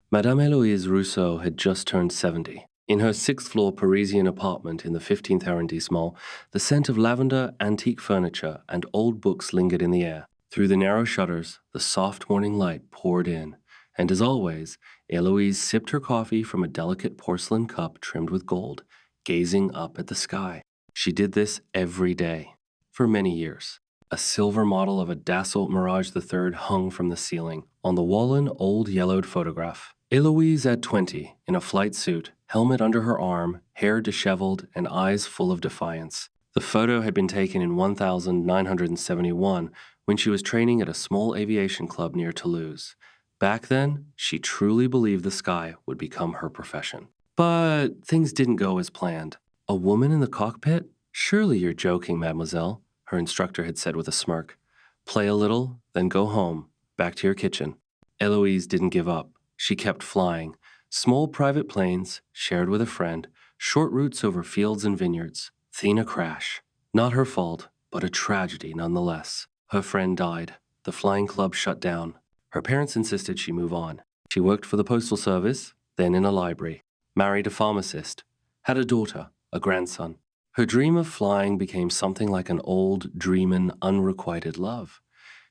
Madame Eloise Rousseau had just turned 70. In her sixth-floor Parisian apartment in the 15th arrondissement, the scent of lavender, antique furniture, and old books lingered in the air. Through the narrow shutters, the soft morning light poured in, and as always, Eloise sipped her coffee from a delicate porcelain cup trimmed with gold, gazing up at the sky. She did this every day, for many years. A silver model of a Dassault Mirage III hung from the ceiling. On the wall, an old yellowed photograph. Eloise at 20, in a flight suit, helmet under her arm, hair disheveled, and eyes full of defiance. The photo had been taken in 1971 when she was training at a small aviation club near Toulouse. Back then, she truly believed the sky would become her profession. But things didn't go as planned. A woman in the cockpit? Surely you're joking, mademoiselle, her instructor had said with a smirk. Play a little, then go home, back to your kitchen. Eloise didn't give up. She kept flying. Small private planes, shared with a friend, short routes over fields and vineyards. Then a crash. Not her fault, but a tragedy nonetheless. Her friend died. The flying club shut down. Her parents insisted she move on. She worked for the postal service, then in a library. Married a pharmacist. Had a daughter, a grandson. Her dream of flying became something like an old, dreamin', unrequited love.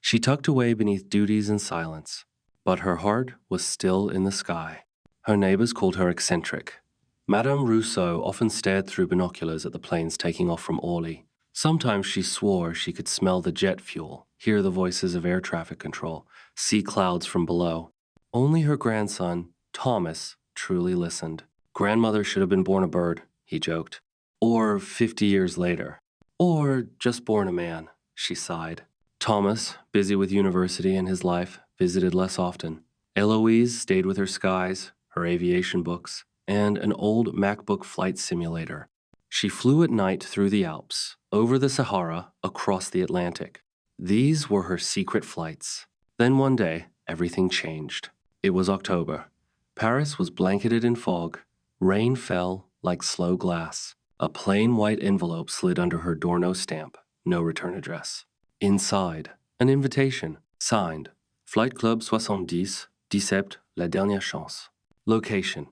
She tucked away beneath duties and silence. But her heart was still in the sky. Her neighbors called her eccentric. Madame Rousseau often stared through binoculars at the planes taking off from Orly. Sometimes she swore she could smell the jet fuel, hear the voices of air traffic control, see clouds from below. Only her grandson, Thomas, truly listened. Grandmother should have been born a bird, he joked. Or 50 years later. Or just born a man, she sighed. Thomas, busy with university and his life, visited less often. Eloise stayed with her skies, her aviation books, and an old MacBook flight simulator. She flew at night through the Alps, over the Sahara, across the Atlantic. These were her secret flights. Then one day, everything changed. It was October. Paris was blanketed in fog. Rain fell like slow glass. A plain white envelope slid under her doorknow stamp. No return address. Inside, an invitation, signed. Flight Club 70, Decept, La Dernière Chance. Location,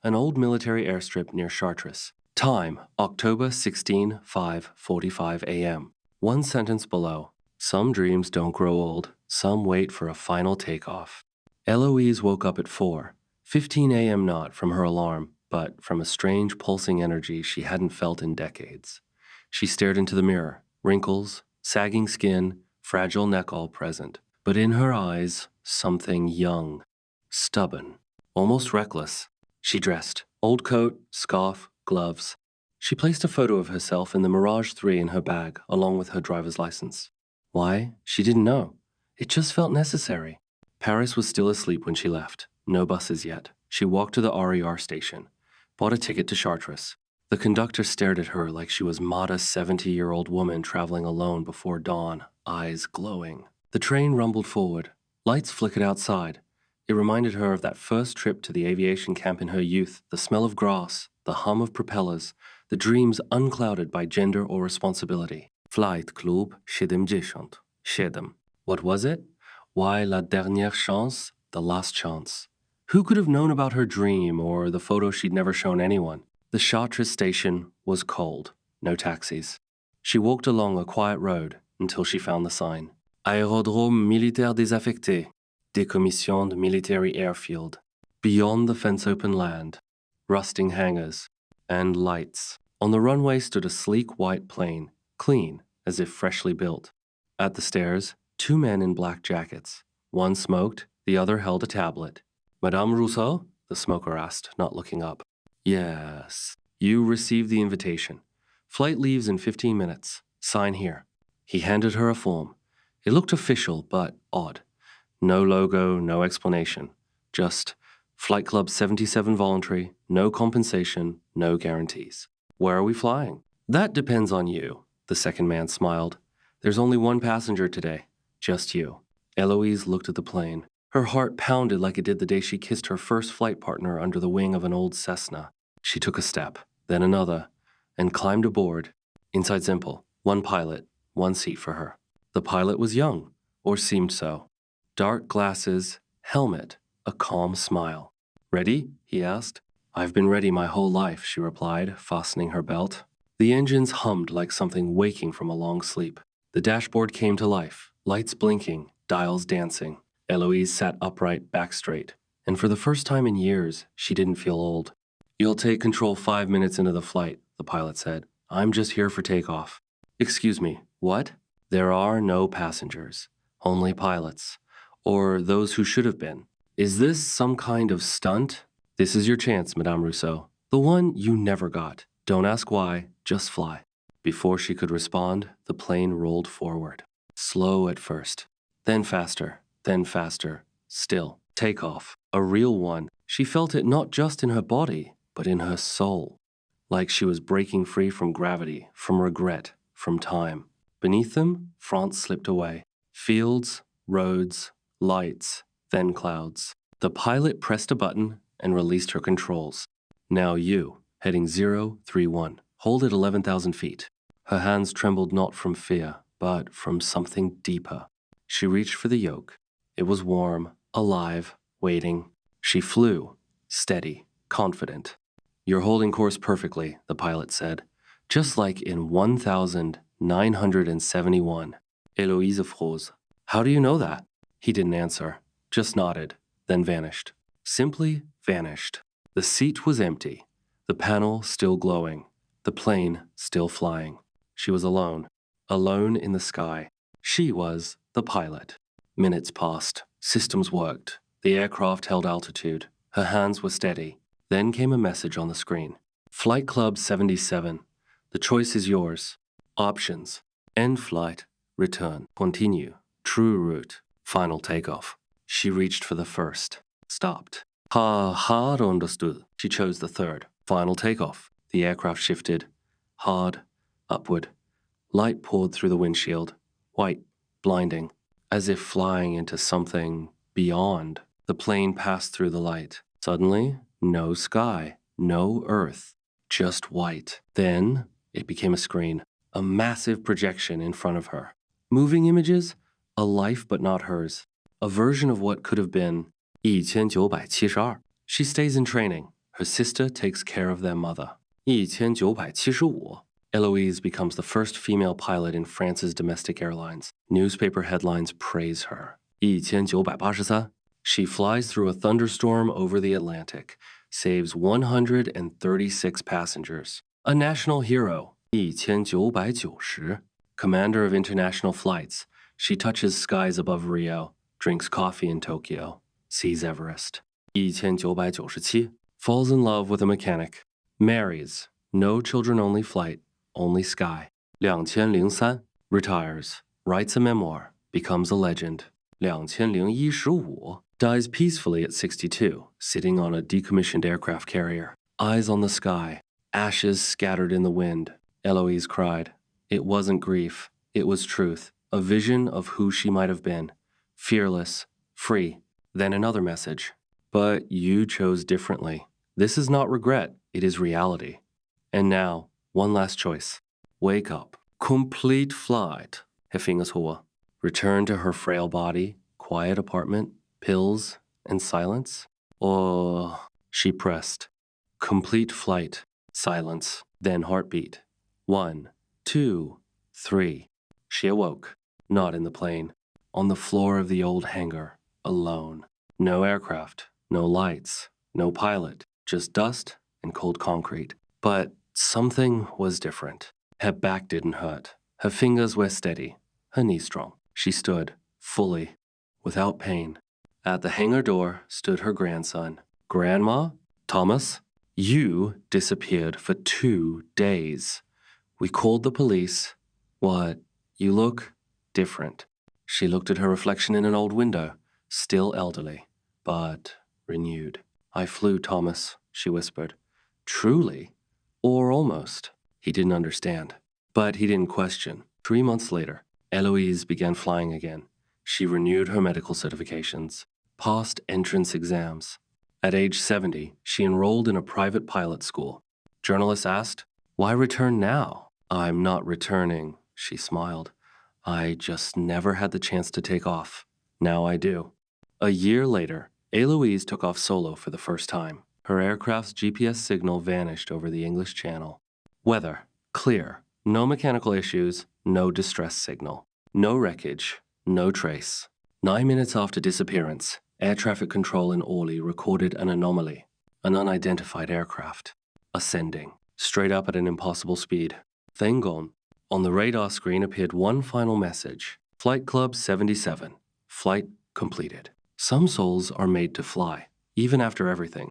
an old military airstrip near Chartres. Time, October 16, 5:45 a.m. One sentence below. Some dreams don't grow old. Some wait for a final takeoff. Eloise woke up at 4:15 a.m. not from her alarm, but from a strange pulsing energy she hadn't felt in decades. She stared into the mirror. Wrinkles, sagging skin, fragile neck all present. But in her eyes, something young, stubborn, almost reckless. She dressed. Old coat, scarf, gloves. She placed a photo of herself in the Mirage 3 in her bag, along with her driver's license. Why? She didn't know. It just felt necessary. Paris was still asleep when she left. No buses yet. She walked to the RER station. Bought a ticket to Chartres. The conductor stared at her like she was Mada's 70-year-old woman traveling alone before dawn, eyes glowing. The train rumbled forward. Lights flickered outside. It reminded her of that first trip to the aviation camp in her youth, the smell of grass, the hum of propellers, the dreams unclouded by gender or responsibility. Flight Club 70. What was it? Why, La Dernière Chance, the last chance. Who could have known about her dream or the photo she'd never shown anyone? The Chartres station was cold. No taxis. She walked along a quiet road until she found the sign. Aérodrome militaire désaffecté. Décommissioned military airfield. Beyond the fence-open land. Rusting hangars. And lights. On the runway stood a sleek white plane, clean, as if freshly built. At the stairs, two men in black jackets. One smoked, the other held a tablet. Madame Rousseau? The smoker asked, not looking up. Yes. You received the invitation. Flight leaves in 15 minutes. Sign here. He handed her a form. It looked official, but odd. No logo, no explanation. Just Flight Club 77 voluntary, no compensation, no guarantees. Where are we flying? That depends on you, the second man smiled. There's only one passenger today. Just you. Eloise looked at the plane. Her heart pounded like it did the day she kissed her first flight partner under the wing of an old Cessna. She took a step, then another, and climbed aboard. Inside simple. One pilot, one seat for her. The pilot was young, or seemed so. Dark glasses, helmet, a calm smile. Ready? He asked. I've been ready my whole life, she replied, fastening her belt. The engines hummed like something waking from a long sleep. The dashboard came to life, lights blinking, dials dancing. Eloise sat upright, back straight. And for the first time in years, she didn't feel old. You'll take control 5 minutes into the flight, the pilot said. I'm just here for takeoff. Excuse me, what? There are no passengers, only pilots. Or those who should have been. Is this some kind of stunt? This is your chance, Madame Rousseau. The one you never got. Don't ask why, just fly. Before she could respond, the plane rolled forward. Slow at first, then faster, still. Takeoff, a real one. She felt it not just in her body, but in her soul. Like she was breaking free from gravity, from regret, from time. Beneath them, France slipped away. Fields, roads, lights, then clouds. The pilot pressed a button and released her controls. Now you, heading 031. Hold at 11,000 feet. Her hands trembled not from fear, but from something deeper. She reached for the yoke. It was warm, alive, waiting. She flew, steady, confident. You're holding course perfectly, the pilot said. Just like in 1971. Eloise froze. How do you know that? He didn't answer, just nodded, then vanished. Simply vanished. The seat was empty, the panel still glowing, the plane still flying. She was alone, alone in the sky. She was the pilot. Minutes passed. Systems worked. The aircraft held altitude. Her hands were steady. Then came a message on the screen. Flight Club 77. The choice is yours. Options. End flight. Return. Continue. True route. Final takeoff. She reached for the first. Stopped. Hard understood. She chose the third. Final takeoff. The aircraft shifted. Hard. Upward. Light poured through the windshield. White. Blinding. As if flying into something beyond. The plane passed through the light. Suddenly, no sky, no earth, just white. Then, it became a screen, a massive projection in front of her. Moving images, a life but not hers, a version of what could have been 1972. She stays in training. Her sister takes care of their mother. 1975. Eloise becomes the first female pilot in France's domestic airlines. Newspaper headlines praise her. 1983. She flies through a thunderstorm over the Atlantic, saves 136 passengers. A national hero. 1990. Commander of international flights. She touches skies above Rio, drinks coffee in Tokyo, sees Everest. 1997. Falls in love with a mechanic. Marries. No children-only flight. Only sky. 2003. Retires. Writes a memoir. Becomes a legend. 2015. Dies peacefully at 62, sitting on a decommissioned aircraft carrier. Eyes on the sky. Ashes scattered in the wind. Eloise cried. It wasn't grief. It was truth. A vision of who she might have been. Fearless. Free. Then another message. But you chose differently. This is not regret. It is reality. And now, one last choice. Wake up. Complete flight. Heffingershua. Return to her frail body, quiet apartment, pills, and silence. Or she pressed. Complete flight. Silence. Then heartbeat. 1, 2, 3. She awoke. Not in the plane. On the floor of the old hangar. Alone. No aircraft. No lights. No pilot. Just dust and cold concrete. But something was different. Her back didn't hurt. Her fingers were steady. Her knees strong. She stood, fully, without pain. At the hangar door stood her grandson. Grandma? Thomas? You disappeared for 2 days. We called the police. What? You look different. She looked at her reflection in an old window, still elderly, but renewed. I flew, Thomas, she whispered. Truly? Or almost? He didn't understand. But he didn't question. 3 months later, Eloise began flying again. She renewed her medical certifications, passed entrance exams. At age 70, she enrolled in a private pilot school. Journalists asked, why return now? I'm not returning, she smiled. I just never had the chance to take off. Now I do. A year later, Eloise took off solo for the first time. Her aircraft's GPS signal vanished over the English Channel. Weather: clear. No mechanical issues, no distress signal. No wreckage, no trace. 9 minutes after disappearance, air traffic control in Orly recorded an anomaly. An unidentified aircraft. Ascending. Straight up at an impossible speed. Then gone. On the radar screen appeared one final message. Flight Club 77. Flight completed. Some souls are made to fly, even after everything.